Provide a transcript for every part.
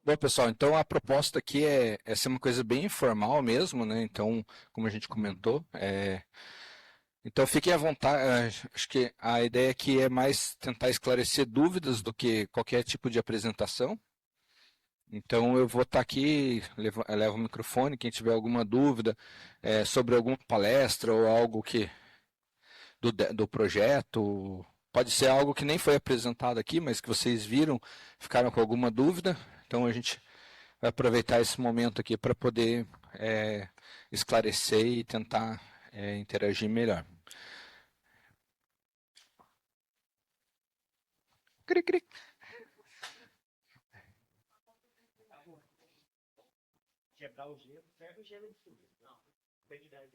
Bom, pessoal, então a proposta aqui é ser uma coisa bem informal mesmo, né? Então, como a gente comentou, então fiquem à vontade. Acho que a ideia aqui é mais tentar esclarecer dúvidas do que qualquer tipo de apresentação. Então, eu vou estar aqui, levo o microfone, quem tiver alguma dúvida sobre alguma palestra ou algo que do projeto, pode ser algo que nem foi apresentado aqui, mas que vocês viram, ficaram com alguma dúvida. Então, a gente vai aproveitar esse momento aqui para poder esclarecer e tentar interagir melhor. Cri, cri. Quebrar o gelo, ferro o gelo de tudo. Não, tem ideia.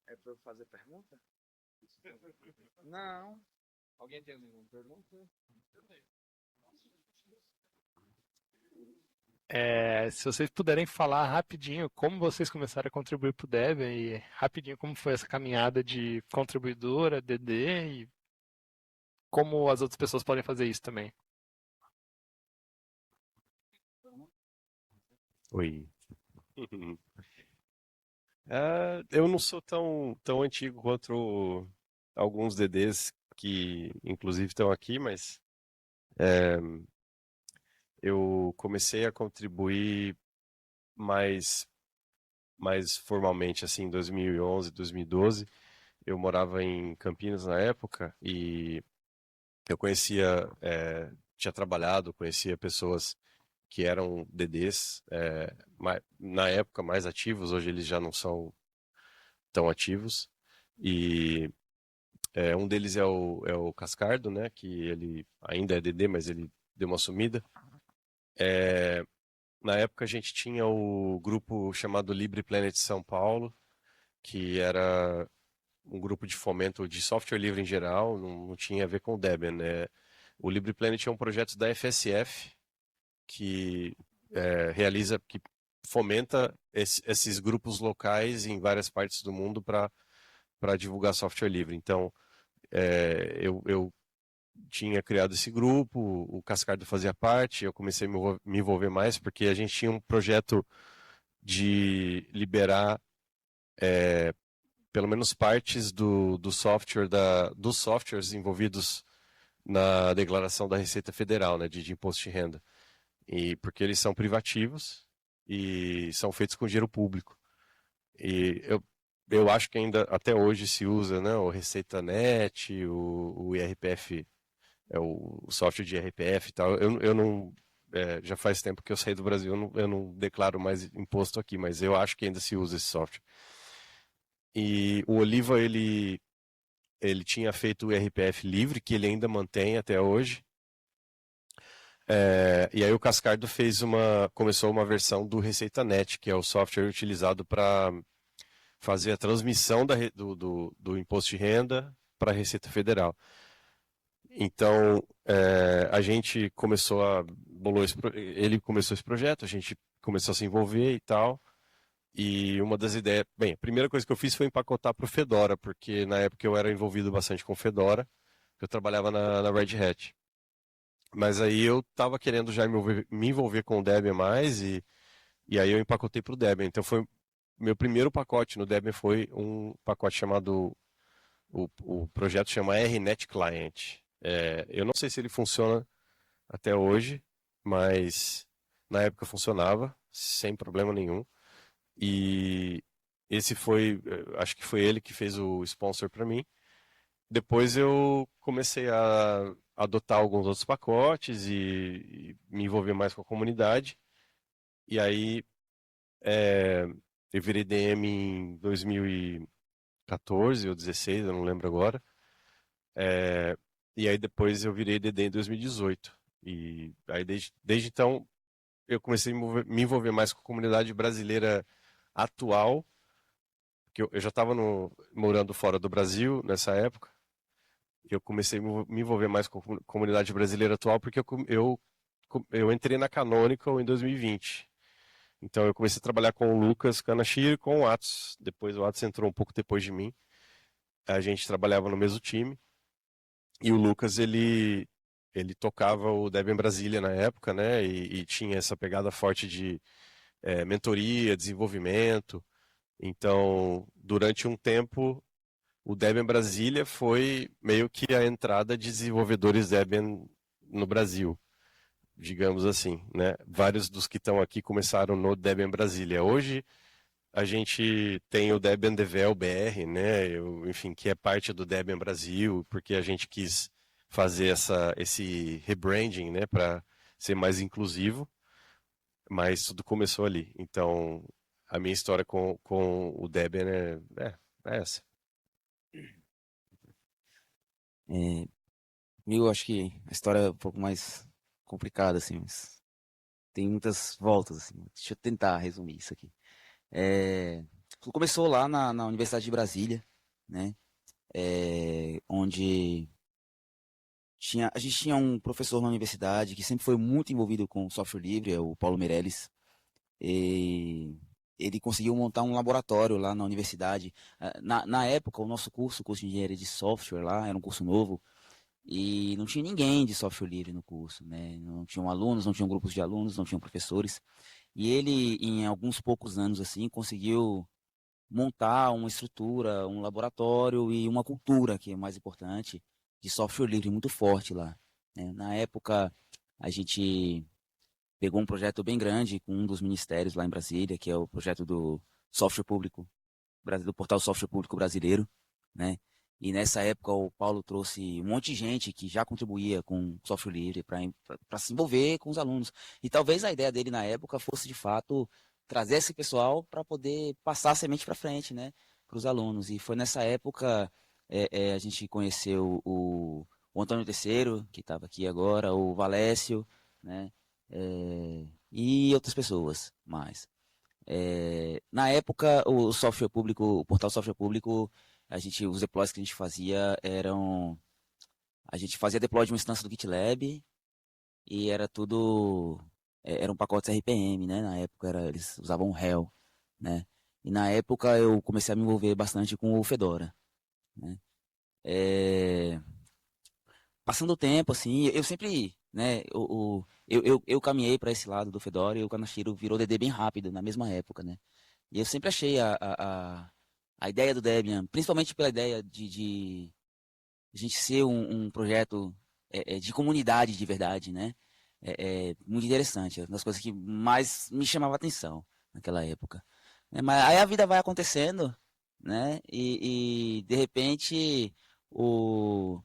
É para eu fazer pergunta? Não. Alguém tem alguma pergunta? Se vocês puderem falar rapidinho como vocês começaram a contribuir para o Debian e rapidinho como foi essa caminhada de contribuidora, DD e como as outras pessoas podem fazer isso também. Oi. Eu não sou tão antigo quanto alguns DDs que, inclusive, estão aqui, mas eu comecei a contribuir mais, mais formalmente, assim, em 2011, 2012. Eu morava em Campinas na época e eu tinha trabalhado, conhecia pessoas que eram DDs, na época mais ativos, hoje eles já não são tão ativos. E um deles é o Cascardo, né? Que ele ainda é DD, mas ele deu uma sumida. Na época a gente tinha o grupo chamado Libre Planet São Paulo, que era um grupo de fomento de software livre em geral, não tinha a ver com o Debian, né? O Libre Planet é um projeto da FSF que que fomenta esses grupos locais em várias partes do mundo para divulgar software livre. Então, eu tinha criado esse grupo, o Cascardo fazia parte, eu comecei a me envolver mais porque a gente tinha um projeto de liberar pelo menos partes do software dos softwares envolvidos na declaração da Receita Federal, né, de imposto de renda. E porque eles são privativos e são feitos com dinheiro público. E eu acho que ainda até hoje se usa, né, o ReceitaNet, o IRPF, o software de IRPF e tal. Eu não já faz tempo que eu saí do Brasil, eu não declaro mais imposto aqui, mas eu acho que ainda se usa esse software. E o Oliva ele tinha feito o IRPF livre, que ele ainda mantém até hoje. E aí o Cascardo começou uma versão do ReceitaNet, que é o software utilizado para fazer a transmissão do imposto de renda para a Receita Federal. Então, a gente ele começou esse projeto, a gente começou a se envolver e tal. E uma das ideias, bem, a primeira coisa que eu fiz foi empacotar para o Fedora, porque na época eu era envolvido bastante com Fedora, eu trabalhava na Red Hat. Mas aí eu estava querendo já me envolver com o Debian mais e aí eu empacotei para o Debian. Então foi meu primeiro pacote no Debian foi um pacote chamado o projeto chama RNet Client. Eu não sei se ele funciona até hoje, mas na época funcionava sem problema nenhum. E esse acho que foi ele que fez o sponsor para mim. Depois eu comecei a adotar alguns outros pacotes e me envolver mais com a comunidade. E aí eu virei DM em 2014 ou 2016, eu não lembro agora. E aí depois eu virei DD em 2018. E aí desde então eu comecei a me envolver mais com a comunidade brasileira atual, porque eu já estava morando fora do Brasil nessa época. Eu comecei a me envolver mais com a comunidade brasileira atual porque eu entrei na Canonical em 2020. Então eu comecei a trabalhar com o Lucas Kanashiro e com o Atos. Depois o Atos entrou um pouco depois de mim. A gente trabalhava no mesmo time. E o Lucas, ele ele tocava o Debian Brasília na época, né? E tinha essa pegada forte de mentoria, desenvolvimento. Então, durante um tempo, o Debian Brasília foi meio que a entrada de desenvolvedores Debian no Brasil, digamos assim, né? Vários dos que estão aqui começaram no Debian Brasília. Hoje a gente tem o Debian Devel BR, né? Enfim, que é parte do Debian Brasil, porque a gente quis fazer esse rebranding, né, para ser mais inclusivo, mas tudo começou ali. Então, a minha história com o Debian é essa. É, eu acho que a história é um pouco mais complicada, assim, mas tem muitas voltas, assim. Deixa eu tentar resumir isso aqui. Tudo começou lá na Universidade de Brasília, né? Onde a gente tinha um professor na universidade que sempre foi muito envolvido com software livre, é o Paulo Meirelles. E ele conseguiu montar um laboratório lá na universidade. Na época, o nosso curso, o curso de engenharia de software lá, era um curso novo. E não tinha ninguém de software livre no curso, né? Não tinham alunos, não tinham grupos de alunos, não tinham professores. E ele, em alguns poucos anos assim, conseguiu montar uma estrutura, um laboratório e uma cultura, que é mais importante, de software livre muito forte lá, né? Na época, a gente pegou um projeto bem grande com um dos ministérios lá em Brasília, que é o projeto do software público, do portal Software Público Brasileiro, né? E nessa época o Paulo trouxe um monte de gente que já contribuía com software livre para se envolver com os alunos. E talvez a ideia dele na época fosse de fato trazer esse pessoal para poder passar a semente para frente, né, para os alunos. E foi nessa época a gente conheceu o Antônio Terceiro, que estava aqui agora, o Valécio, né, e outras pessoas mais. Na época, o software público, o portal software público, os deploys que a gente fazia a gente fazia deploy de uma instância do GitLab e era tudo, eram pacotes RPM, né? Na época eles usavam o Hell, né? E na época eu comecei a me envolver bastante com o Fedora, né? É, Passando o tempo, assim, eu sempre, né, eu caminhei para esse lado do Fedora e o Kanashiro virou DD bem rápido, na mesma época, né? E eu sempre achei a ideia do Debian, principalmente pela ideia de a gente ser um projeto de comunidade de verdade, né? Muito interessante, é uma das coisas que mais me chamava a atenção naquela época. Mas aí a vida vai acontecendo, né? E de repente o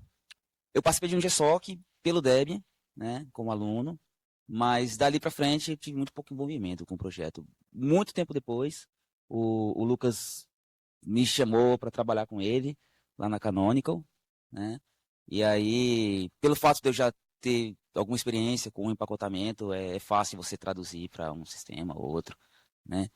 eu participei de um GSOC pelo Debian, né, como aluno, mas dali para frente eu tive muito pouco envolvimento com o projeto. Muito tempo depois, o Lucas me chamou para trabalhar com ele lá na Canonical, né? E aí, pelo fato de eu já ter alguma experiência com o empacotamento, é fácil você traduzir para um sistema ou outro, né?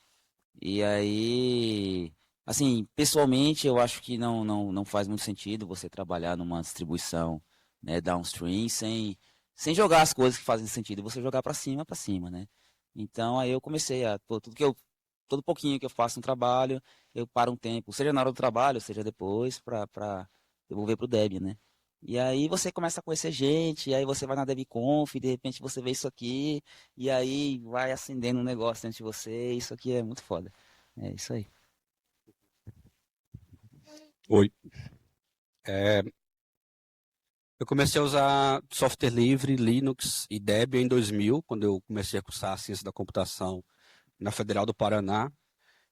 E aí, assim, pessoalmente eu acho que não faz muito sentido você trabalhar numa distribuição, né, downstream sem jogar as coisas que fazem sentido, você jogar para cima, né? Então aí eu comecei todo pouquinho que eu faço um trabalho, eu paro um tempo, seja na hora do trabalho, seja depois, para devolver pro Debian, né? E aí você começa a conhecer gente, e aí você vai na DevConf, e de repente você vê isso aqui, e aí vai acendendo um negócio dentro de você, e isso aqui é muito foda. É isso aí. Oi. Eu comecei a usar software livre, Linux e Debian em 2000, quando eu comecei a cursar a ciência da computação na Federal do Paraná.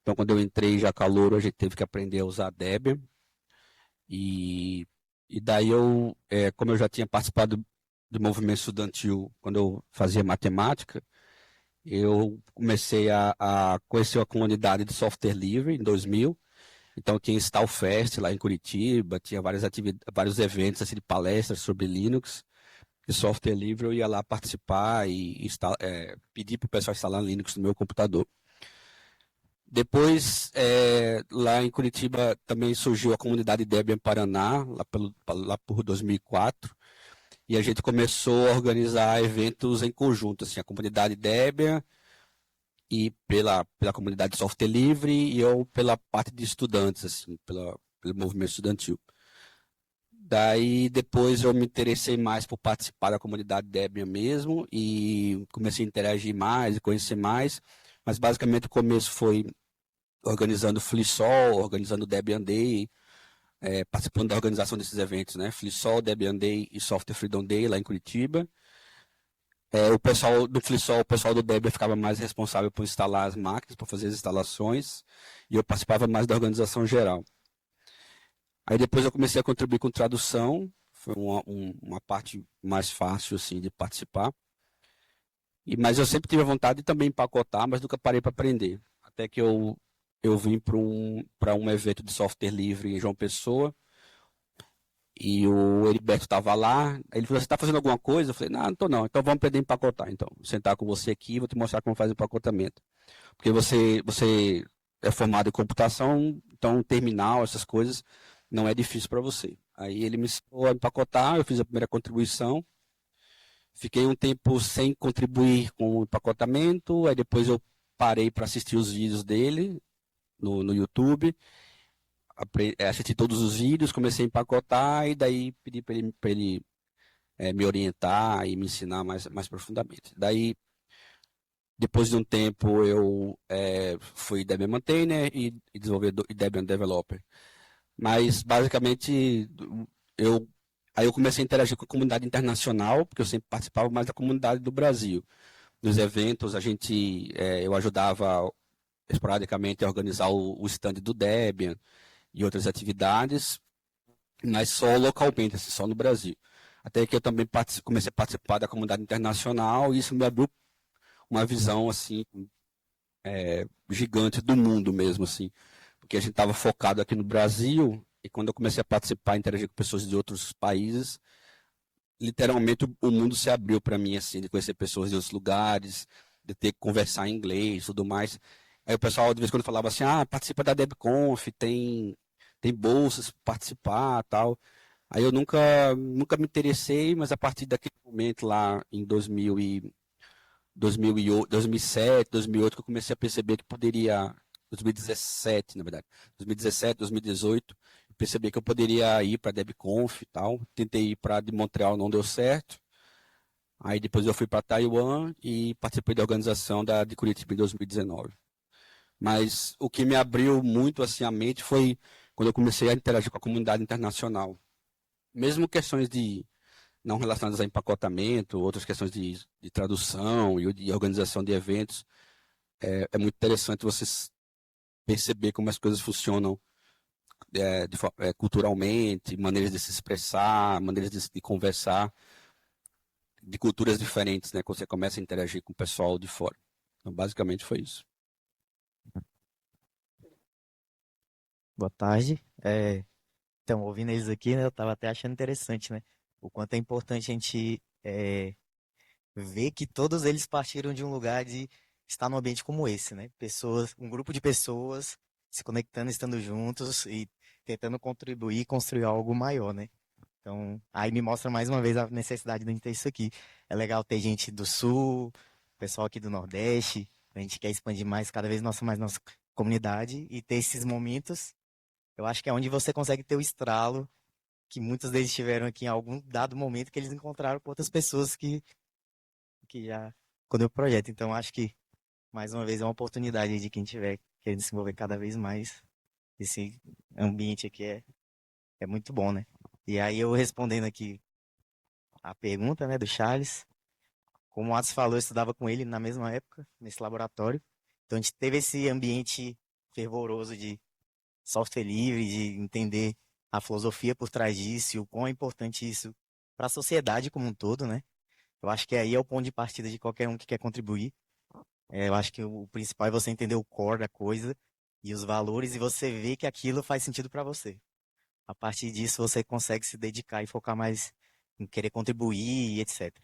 Então, quando eu entrei já calouro, a gente teve que aprender a usar Debian. E daí como eu já tinha participado do movimento estudantil quando eu fazia matemática, eu comecei a conhecer a comunidade de software livre em 2000. Então tinha Stalfest lá em Curitiba, tinha vários eventos assim, de palestras sobre Linux e software livre. Eu ia lá participar e pedir para o pessoal instalar Linux no meu computador. Depois, lá em Curitiba, também surgiu a comunidade Debian Paraná, lá por 2004, e a gente começou a organizar eventos em conjunto, assim, a comunidade Debian e pela comunidade de software livre e eu pela parte de estudantes, assim, pelo movimento estudantil. Daí depois eu me interessei mais por participar da comunidade Debian mesmo e comecei a interagir mais e conhecer mais, mas basicamente o começo foi organizando FliSol, organizando Debian Day, participando da organização desses eventos, né? FliSol, Debian Day e Software Freedom Day lá em Curitiba. O pessoal do FliSol, o pessoal do Debian ficava mais responsável por instalar as máquinas, por fazer as instalações, e eu participava mais da organização geral. Aí depois eu comecei a contribuir com tradução, foi uma parte mais fácil assim de participar. Mas eu sempre tive a vontade de também empacotar, mas nunca parei para aprender. Até que eu vim para um evento de software livre em João Pessoa, e o Heriberto estava lá, aí ele falou, você está fazendo alguma coisa? Eu falei, não estou não, então vamos aprender a empacotar. Então, vou sentar com você aqui e vou te mostrar como faz o empacotamento. Porque você é formado em computação, então terminal, essas coisas, não é difícil para você. Aí ele me ensinou a empacotar, eu fiz a primeira contribuição, fiquei um tempo sem contribuir com o empacotamento, aí depois eu parei para assistir os vídeos dele no YouTube, assisti todos os vídeos, comecei a empacotar e daí pedi para ele me orientar e me ensinar mais profundamente. Daí, depois de um tempo, eu fui Debian Maintainer e desenvolvedor e Debian Developer. Mas, basicamente, aí eu comecei a interagir com a comunidade internacional, porque eu sempre participava mais da comunidade do Brasil. Nos eventos, eu ajudava esporadicamente a organizar o stand do Debian e outras atividades, mas só localmente, assim, só no Brasil. Até que eu também comecei a participar da comunidade internacional e isso me abriu uma visão assim gigante do mundo mesmo, assim, porque a gente estava focado aqui no Brasil e quando eu comecei a participar, interagir com pessoas de outros países, literalmente o mundo se abriu para mim, assim, de conhecer pessoas de outros lugares, de ter que conversar em inglês, tudo mais. Aí o pessoal de vez em quando falava assim, participa da DebConf, tem bolsas para participar, tal. Aí eu nunca me interessei, mas a partir daquele momento lá em 2007, 2008, que eu comecei a perceber que poderia, 2017, na verdade, 2017, 2018, eu percebi que eu poderia ir para a DebConf e tal. Tentei ir para de Montreal, não deu certo. Aí depois eu fui para Taiwan e participei da organização de Curitiba em 2019. Mas o que me abriu muito assim a mente foi quando eu comecei a interagir com a comunidade internacional. Mesmo questões não relacionadas a empacotamento, outras questões de tradução e de organização de eventos, é muito interessante você perceber como as coisas funcionam culturalmente, maneiras de se expressar, maneiras de conversar, de culturas diferentes, né? Quando você começa a interagir com o pessoal de fora. Então, basicamente foi isso. Boa tarde. Então, ouvindo eles aqui, né, eu estava até achando interessante, né? O quanto é importante a gente ver que todos eles partiram de um lugar de estar num ambiente como esse, né? Um grupo de pessoas se conectando, estando juntos e tentando contribuir e construir algo maior, né? Então, aí me mostra mais uma vez a necessidade de a gente ter isso aqui. É legal ter gente do Sul, pessoal aqui do Nordeste, a gente quer expandir cada vez mais nossa comunidade e ter esses momentos. Eu acho que é onde você consegue ter o estralo que muitos deles tiveram aqui em algum dado momento que eles encontraram com outras pessoas que já quando eu projeto. Então, acho que, mais uma vez, é uma oportunidade de quem tiver querendo se envolver cada vez mais. Esse ambiente aqui é muito bom, né? E aí, eu respondendo aqui a pergunta, né, do Charles, como o Atos falou, eu estudava com ele na mesma época, nesse laboratório. Então, a gente teve esse ambiente fervoroso de software livre, de entender a filosofia por trás disso e o quão é importante isso para a sociedade como um todo, né? Eu acho que aí é o ponto de partida de qualquer um que quer contribuir. Eu acho que o principal é você entender o core da coisa e os valores e você ver que aquilo faz sentido para você. A partir disso, você consegue se dedicar e focar mais em querer contribuir e etc.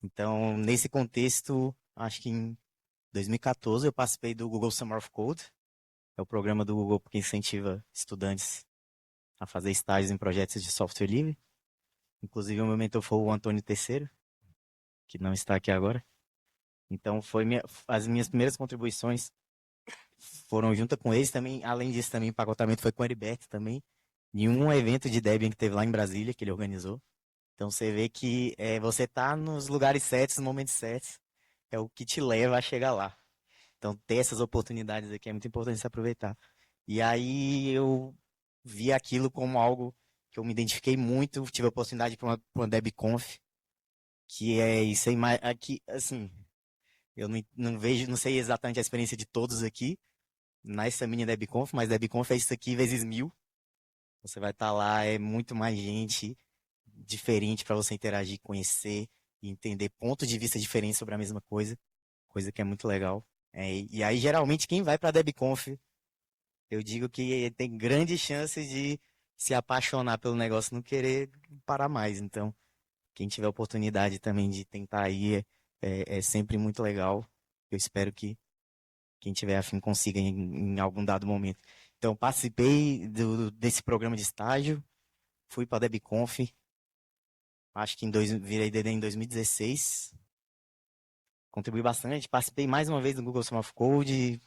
Então, nesse contexto, acho que em 2014 eu participei do Google Summer of Code, é o programa do Google que incentiva estudantes a fazer estágios em projetos de software livre. Inclusive, o meu mentor foi o Antônio Terceiro, que não está aqui agora. Então, as minhas primeiras contribuições foram junto com eles também. Além disso, também empacotamento foi com o Heriberto também. em um evento de Debian que teve lá em Brasília, que ele organizou. Então você vê que você tá nos lugares certos, nos momentos certos, é o que te leva a chegar lá. Então ter essas oportunidades aqui é muito importante se aproveitar. E aí eu vi aquilo como algo que eu me identifiquei muito, tive a oportunidade para uma DebConf, que é isso aí, aqui, assim, eu não vejo, não sei exatamente a experiência de todos aqui, nessa mini DebConf, mas DebConf é isso aqui vezes 1000. Você vai estar lá, é muito mais gente diferente para você interagir, conhecer e entender pontos de vista diferentes sobre a mesma coisa que é muito legal. E aí, geralmente, quem vai para a DebConf, eu digo que tem grandes chances de se apaixonar pelo negócio e não querer parar mais. Então, quem tiver oportunidade também de tentar ir é sempre muito legal. Eu espero que quem tiver afim consiga em algum dado momento. Então, participei desse programa de estágio, fui para a DebConf, acho que virei DD em 2016. Contribuí bastante, participei mais uma vez do Google Summer of Code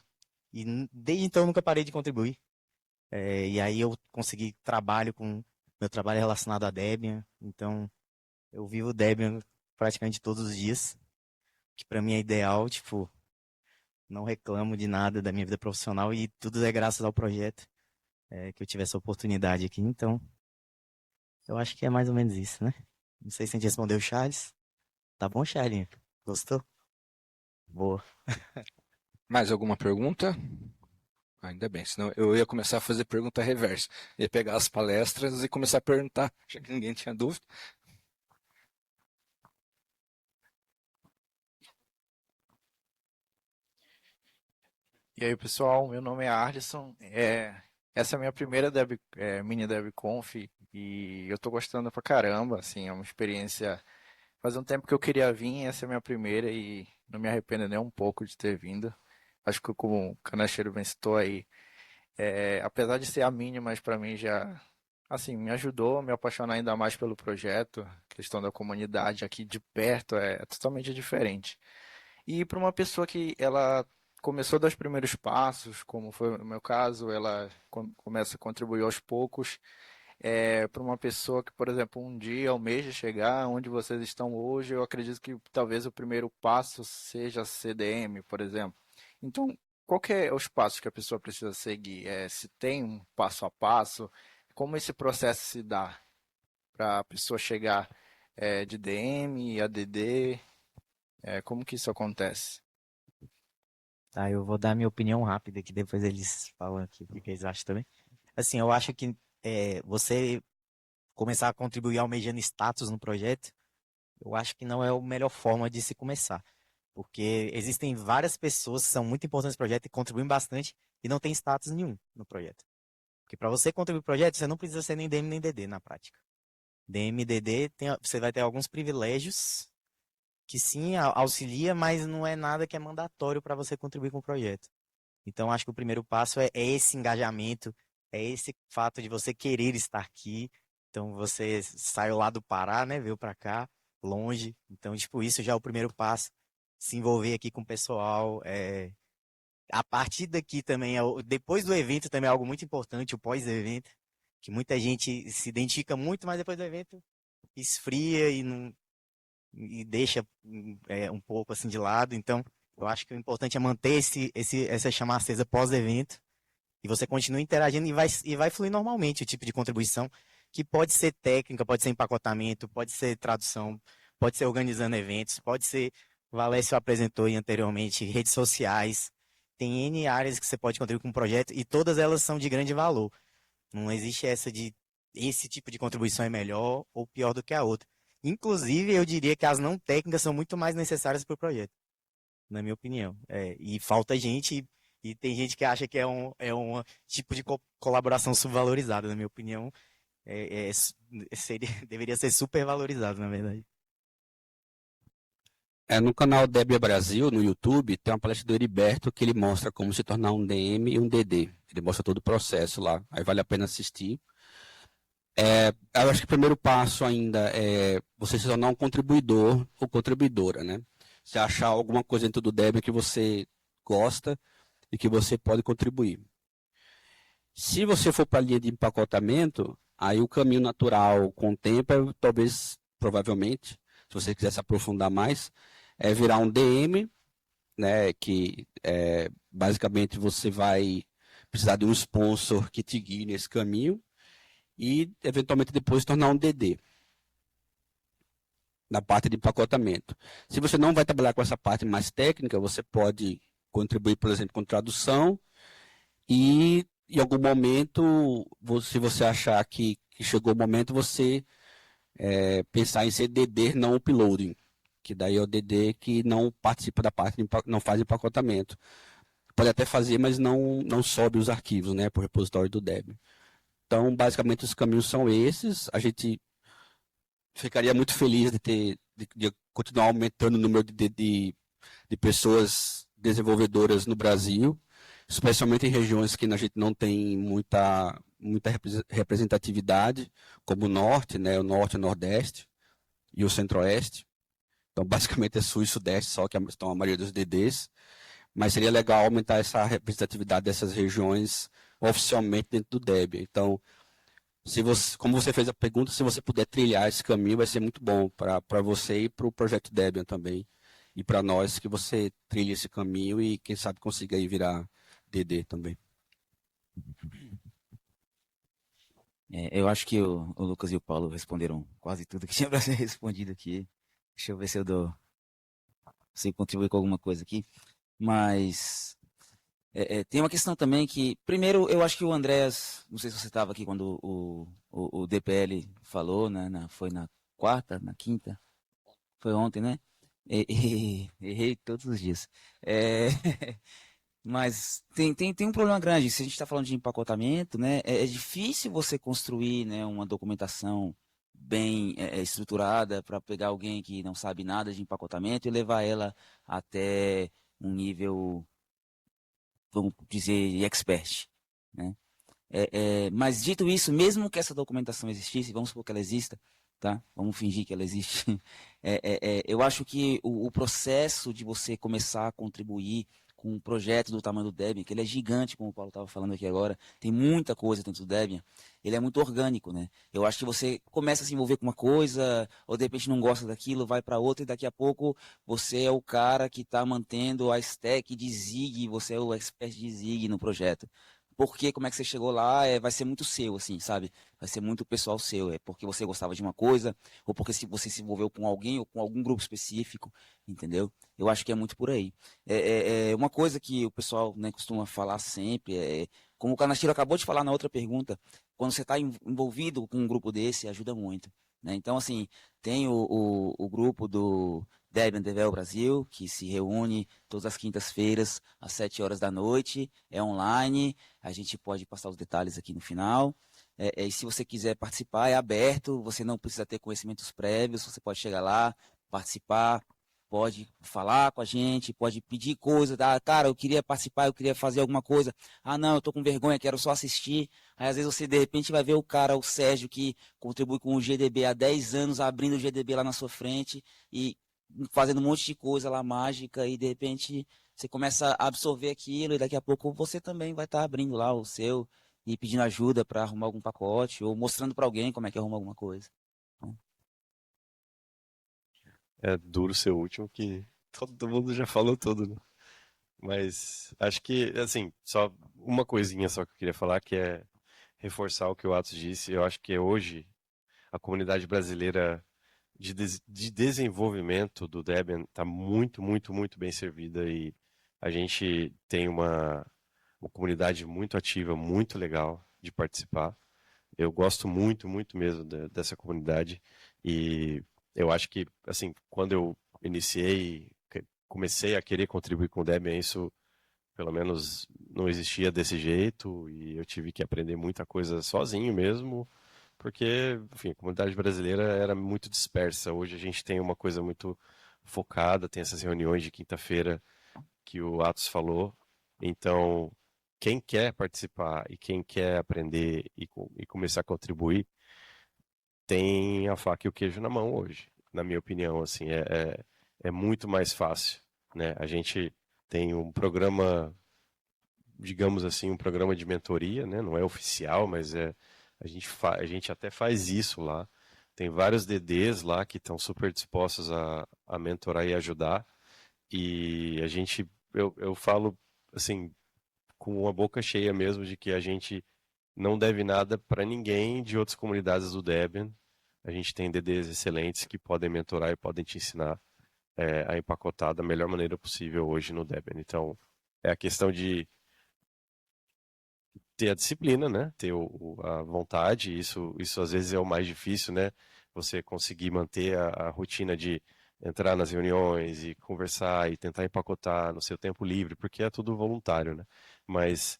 e desde então nunca parei de contribuir. E aí eu consegui meu trabalho é relacionado a Debian, então eu vivo Debian praticamente todos os dias, que para mim é ideal, tipo, não reclamo de nada da minha vida profissional e tudo é graças ao projeto que eu tive essa oportunidade aqui. Então, eu acho que é mais ou menos isso, né? Não sei se a gente respondeu o Charles. Tá bom, Charlinho? Gostou? Boa. Mais alguma pergunta? Ainda bem, senão eu ia começar a fazer pergunta reversa. Ia pegar as palestras e começar a perguntar, já que ninguém tinha dúvida. E aí, pessoal, meu nome é Arlisson. Essa é a minha primeira mini DebConf e eu tô gostando pra caramba, assim, é uma experiência. Faz um tempo que eu queria vir, essa é a minha primeira e não me arrependo nem um pouco de ter vindo. Acho que como o Canacheiro bem citou aí, apesar de ser a mini, mas pra mim já, assim, me ajudou a me apaixonar ainda mais pelo projeto. A questão da comunidade aqui de perto é totalmente diferente. E para uma pessoa que ela começou dos primeiros passos, como foi o meu caso, ela começa a contribuir aos poucos. Para uma pessoa que, por exemplo, um dia almeja chegar onde vocês estão hoje, eu acredito que talvez o primeiro passo seja CDM, por exemplo. Então, qual que é os passos que a pessoa precisa seguir? Se tem um passo a passo, como esse processo se dá para a pessoa chegar de DM a DD? Como que isso acontece? Tá, eu vou dar minha opinião rápida, que depois eles falam aqui o que eles acham também. Assim, eu acho que você começar a contribuir almejando status no projeto, eu acho que não é a melhor forma de se começar. Porque existem várias pessoas que são muito importantes no projeto e contribuem bastante e não tem status nenhum no projeto. Porque para você contribuir no projeto, você não precisa ser nem DM nem DD na prática. DM e DD, você vai ter alguns privilégios que sim auxilia, mas não é nada que é mandatório para você contribuir com o projeto. Então, acho que o primeiro passo é esse engajamento, é esse fato de você querer estar aqui. Então, você saiu lá do Pará, né? Veio para cá, longe. Então, tipo, isso já é o primeiro passo. Se envolver aqui com o pessoal. A partir daqui também, depois do evento também é algo muito importante, o pós-evento, que muita gente se identifica muito, mas depois do evento esfria e não e deixa um pouco assim de lado. Então, eu acho que o importante é manter essa chama acesa pós-evento e você continua interagindo e vai fluir normalmente o tipo de contribuição que pode ser técnica, pode ser empacotamento, pode ser tradução, pode ser organizando eventos, pode ser, o Valécio apresentou aí anteriormente, redes sociais. Tem N áreas que você pode contribuir com o projeto e todas elas são de grande valor. Não existe essa de esse tipo de contribuição é melhor ou pior do que a outra. Inclusive, eu diria que as não técnicas são muito mais necessárias para o projeto, na minha opinião. E falta gente, e tem gente que acha que é um tipo de colaboração subvalorizada, na minha opinião. Deveria ser super valorizado, na verdade. No canal Debian Brasil, no YouTube, tem uma palestra do Heriberto que ele mostra como se tornar um DM e um DD. Ele mostra todo o processo lá, aí vale a pena assistir. Eu acho que o primeiro passo ainda é você se tornar um contribuidor ou contribuidora, né? Você achar alguma coisa dentro do Debian que você gosta e que você pode contribuir. Se você for para a linha de empacotamento, Aí o caminho natural com o tempo é talvez, provavelmente, se você quiser se aprofundar mais, é virar um DM, né, que basicamente você vai precisar de um sponsor que te guie nesse caminho e eventualmente depois tornar um DD na parte de empacotamento. Se você não vai trabalhar com essa parte mais técnica, você pode contribuir, por exemplo, com tradução e em algum momento, se você achar que chegou o momento, você pensar em ser DD não uploading, que daí é o DD que não participa da parte, não faz empacotamento. Pode até fazer, mas não sobe os arquivos, né, para o repositório do Debian. Então, basicamente, os caminhos são esses. A gente ficaria muito feliz de continuar aumentando o número de pessoas desenvolvedoras no Brasil, especialmente em regiões que a gente não tem muita representatividade, como o Norte, né, o Norte, o Nordeste e o Centro-Oeste. Então, basicamente, é Sul e Sudeste, só que estão a maioria dos DDs. Mas seria legal aumentar essa representatividade dessas regiões oficialmente dentro do Debian. Então, como você fez a pergunta, se você puder trilhar esse caminho, vai ser muito bom para você e para o projeto Debian também. E para nós, que você trilhe esse caminho e, quem sabe, consiga aí virar DD também. Eu acho que o Lucas e o Paulo responderam quase tudo que tinha para ser respondido aqui. Deixa eu ver se eu consigo contribuir com alguma coisa aqui. Mas tem uma questão também que, primeiro, eu acho que o Andreas, não sei se você estava aqui quando o DPL falou, né, foi na quarta, na quinta, foi ontem, né? Errei todos os dias. Mas tem um problema grande. Se a gente está falando de empacotamento, né, é difícil você construir, né, uma documentação bem estruturada para pegar alguém que não sabe nada de empacotamento e levar ela até um nível, vamos dizer, expert, né? Mas dito isso, mesmo que essa documentação existisse, vamos supor que ela exista, tá? Vamos fingir que ela existe. Eu acho que o processo de você começar a contribuir com um projeto do tamanho do Debian, que ele é gigante, como o Paulo estava falando aqui agora, tem muita coisa dentro do Debian, ele é muito orgânico, né? Eu acho que você começa a se envolver com uma coisa, ou de repente não gosta daquilo, vai para outra, e daqui a pouco você é o cara que está mantendo a stack de Zig, você é o expert de Zig no projeto. Porque como é que você chegou lá, vai ser muito seu, assim, sabe? Vai ser muito pessoal seu, é porque você gostava de uma coisa, ou porque você se envolveu com alguém, ou com algum grupo específico, entendeu? Eu acho que é muito por aí. Uma coisa que o pessoal, né, costuma falar sempre, como o Kanashiro acabou de falar na outra pergunta, quando você está envolvido com um grupo desse, ajuda muito, né? Então, assim, tem o grupo do Debian Devel Brasil, que se reúne todas as quintas-feiras, às 7 horas da noite, é online, a gente pode passar os detalhes aqui no final. E se você quiser participar, é aberto, você não precisa ter conhecimentos prévios, você pode chegar lá, participar, pode falar com a gente, pode pedir coisa, cara, eu queria participar, eu queria fazer alguma coisa, não, eu tô com vergonha, quero só assistir. Aí às vezes você de repente vai ver o cara, o Sérgio, que contribui com o GDB há 10 anos, abrindo o GDB lá na sua frente e fazendo um monte de coisa lá mágica, e de repente você começa a absorver aquilo, e daqui a pouco você também vai estar abrindo lá o seu e pedindo ajuda para arrumar algum pacote, ou mostrando para alguém como é que arruma alguma coisa. É duro ser o último, que todo mundo já falou tudo, né? Mas acho que, assim, só uma coisinha só que eu queria falar, que é reforçar o que o Atos disse. Eu acho que hoje a comunidade brasileira de desenvolvimento do Debian está muito, muito, muito bem servida, e a gente tem uma comunidade muito ativa, muito legal de participar. Eu gosto muito, muito mesmo dessa comunidade, e eu acho que, assim, quando eu comecei a querer contribuir com o Debian, isso pelo menos não existia desse jeito, e eu tive que aprender muita coisa sozinho mesmo, porque, enfim, a comunidade brasileira era muito dispersa. Hoje a gente tem uma coisa muito focada, tem essas reuniões de quinta-feira que o Atos falou. Então, quem quer participar e quem quer aprender e começar a contribuir, tem a faca e o queijo na mão hoje, na minha opinião. Assim, é muito mais fácil, né? A gente tem um programa, digamos assim, um programa de mentoria, né? Não é oficial, mas A gente até faz isso lá. Tem vários DDs lá que estão super dispostos a mentorar e ajudar. E eu falo assim, com a boca cheia mesmo, de que a gente não deve nada para ninguém de outras comunidades do Debian. A gente tem DDs excelentes que podem mentorar e podem te ensinar a empacotar da melhor maneira possível hoje no Debian. Então, é a questão de ter a disciplina, né? Ter a vontade. Isso às vezes é o mais difícil, né? Você conseguir manter a rotina de entrar nas reuniões e conversar e tentar empacotar no seu tempo livre, porque é tudo voluntário, né? Mas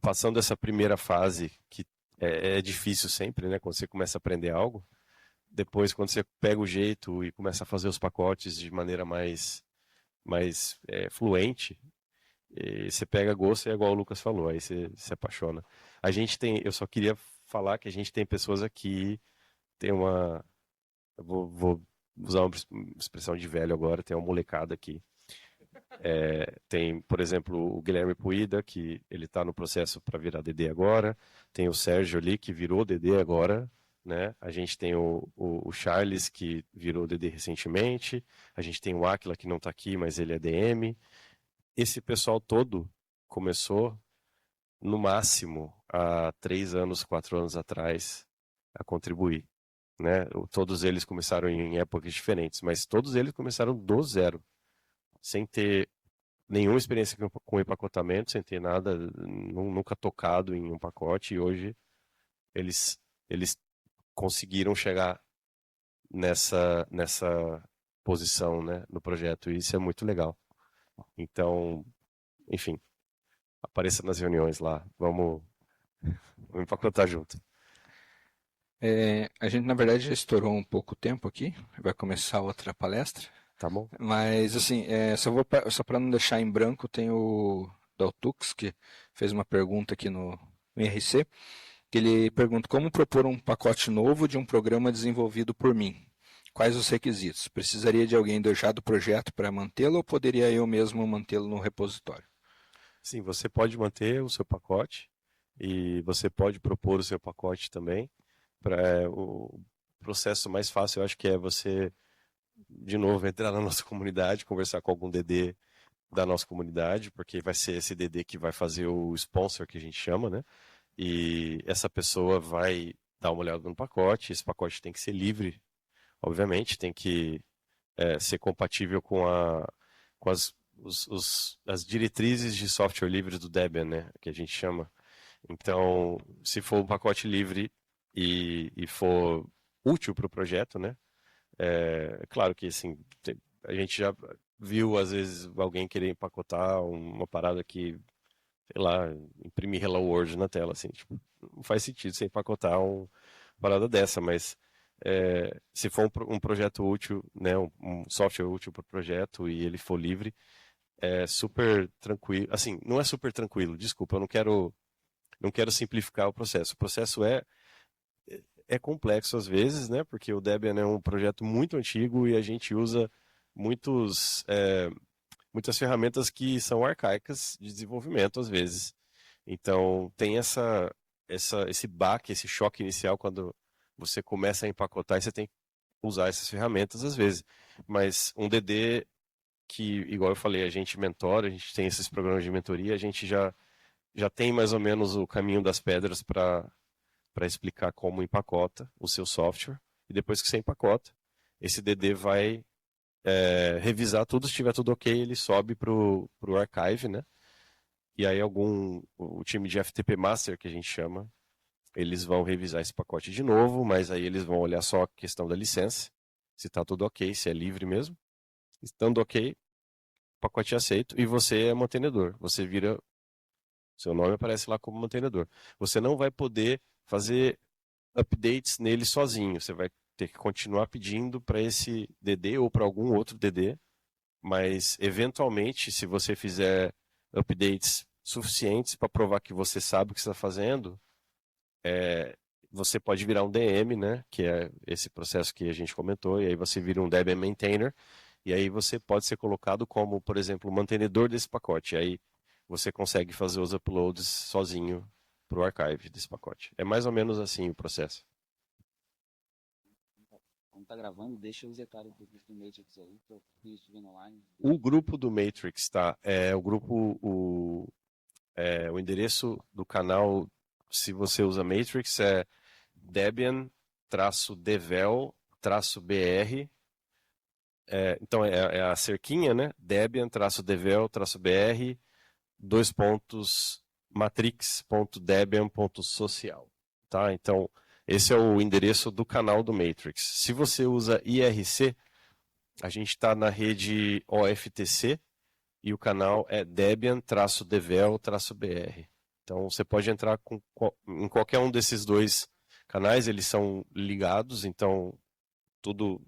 passando essa primeira fase, que é difícil sempre, né? Quando você começa a aprender algo, depois quando você pega o jeito e começa a fazer os pacotes de maneira mais fluente, e você pega gosto, é igual o Lucas falou, aí você se apaixona. Eu só queria falar que a gente tem pessoas aqui, tem uma, eu vou usar uma expressão de velho agora, tem uma molecada aqui. Tem, por exemplo, o Guilherme Puida, que ele está no processo para virar DD agora. Tem o Sérgio ali, que virou DD agora, né? A gente tem o Charles, que virou DD recentemente. A gente tem o Aquila, que não está aqui, mas ele é DM. Esse pessoal todo começou, no máximo, há 3 anos, 4 anos atrás, a contribuir, né? Todos eles começaram em épocas diferentes, mas todos eles começaram do zero, sem ter nenhuma experiência com empacotamento, sem ter nada, nunca tocado em um pacote, e hoje eles conseguiram chegar nessa posição, né, no projeto, e isso é muito legal. Então, enfim, apareça nas reuniões lá, vamos empacotar junto. A gente, na verdade, já estourou um pouco o tempo aqui, vai começar outra palestra, Tá bom? mas, assim, só para não deixar em branco, tem o Daltux, que fez uma pergunta aqui no IRC, que ele pergunta como propor um pacote novo de um programa desenvolvido por mim. Quais os requisitos? Precisaria de alguém já do projeto para mantê-lo ou poderia eu mesmo mantê-lo no repositório? Sim, você pode manter o seu pacote e você pode propor o seu pacote também. O processo mais fácil, eu acho que é você, de novo, entrar na nossa comunidade, conversar com algum DD da nossa comunidade, porque vai ser esse DD que vai fazer o sponsor, que a gente chama, né? E essa pessoa vai dar uma olhada no pacote. Esse pacote tem que ser livre, obviamente, tem que ser compatível com as diretrizes de software livre do Debian, né? Que a gente chama. Então, se for um pacote livre e for útil para o projeto, né? Claro que assim, a gente já viu às vezes alguém querer empacotar uma parada que, sei lá, imprimir Hello World na tela, assim, tipo, não faz sentido você empacotar uma parada dessa, mas se for um projeto útil, né, um software útil para o projeto e ele for livre, é super tranquilo, assim, não é super tranquilo, desculpa, eu não quero simplificar o processo. O processo é complexo às vezes, né? Porque o Debian é um projeto muito antigo e a gente usa muitas ferramentas que são arcaicas de desenvolvimento às vezes. Então tem esse baque, esse choque inicial quando você começa a empacotar e você tem que usar essas ferramentas às vezes. Mas um DD que, igual eu falei, a gente mentora, a gente tem esses programas de mentoria, a gente já tem mais ou menos o caminho das pedras para explicar como empacota o seu software. E depois que você empacota, esse DD vai revisar tudo, se estiver tudo ok, ele sobe para o archive, né? E aí o time de FTP Master, que a gente chama, eles vão revisar esse pacote de novo, mas aí eles vão olhar só a questão da licença, se está tudo ok, se é livre mesmo. Estando ok, o pacote é aceito e você é mantenedor. Você vira, seu nome aparece lá como mantenedor. Você não vai poder fazer updates nele sozinho. Você vai ter que continuar pedindo para esse DD ou para algum outro DD, mas eventualmente, se você fizer updates suficientes para provar que você sabe o que está fazendo, você pode virar um DM, né? Que é esse processo que a gente comentou, e aí você vira um Debian Maintainer, e aí você pode ser colocado como, por exemplo, o mantenedor desse pacote. Aí você consegue fazer os uploads sozinho pro archive desse pacote. É mais ou menos assim o processo. Como tá gravando, deixa os detalhes do Matrix aí, para eu vendo online. O grupo do Matrix, tá? É o grupo, o endereço do canal, se você usa Matrix, é Debian-devel-br. Então é a cerquinha, né? Debian-devel-br, matrix.debian.social, tá? Então, esse é o endereço do canal do Matrix. Se você usa IRC, a gente está na rede OFTC e o canal é Debian-devel-br. Então, você pode entrar em qualquer um desses dois canais, eles são ligados, então todo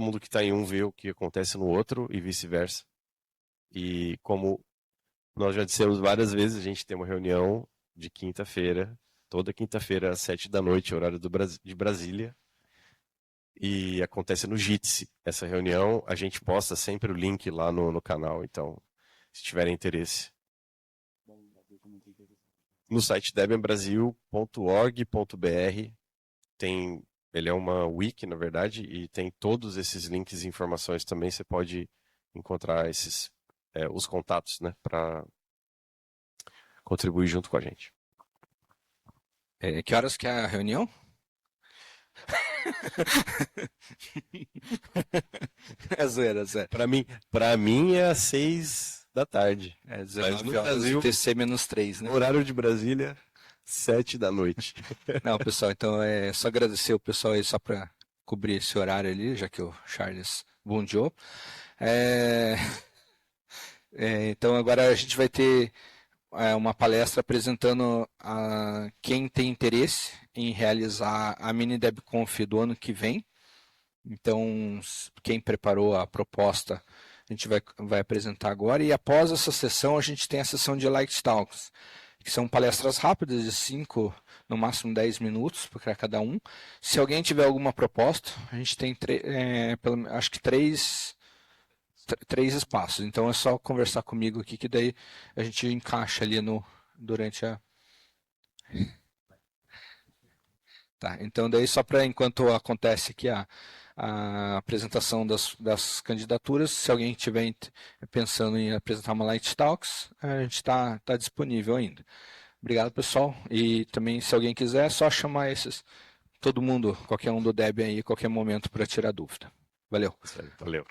mundo que está em um vê o que acontece no outro e vice-versa. E como nós já dissemos várias vezes, a gente tem uma reunião de quinta-feira, toda quinta-feira às 7 da noite, horário de Brasília, e acontece no Jitsi. Essa reunião, a gente posta sempre o link lá no canal, então, se tiverem interesse. No site debianbrasil.org.br ele é uma wiki, na verdade, e tem todos esses links e informações também. Você pode encontrar os contatos, né, para contribuir junto com a gente. Que horas que é a reunião? É zoeira, Zé. Para mim é às 6 da tarde. É Mas 19 no horas Brasil, TC-3, né? horário de Brasília, 7 da noite. Não, pessoal, então é só agradecer o pessoal aí só para cobrir esse horário ali, já que o Charles bundiou. Então agora a gente vai ter uma palestra apresentando a quem tem interesse em realizar a mini DebConf do ano que vem. Então, quem preparou a proposta, a gente vai apresentar agora. E após essa sessão, a gente tem a sessão de Light Talks, que são palestras rápidas de 5, no máximo 10 minutos para cada um. Se alguém tiver alguma proposta, a gente tem acho que três espaços. Então é só conversar comigo aqui, que daí a gente encaixa ali durante a... Tá, então daí só para enquanto acontece aqui a apresentação das candidaturas, se alguém estiver pensando em apresentar uma Light Talks, a gente está disponível ainda. Obrigado, pessoal. E também, se alguém quiser, é só chamar todo mundo, qualquer um do Debian aí, a qualquer momento, para tirar dúvida. Valeu. Valeu.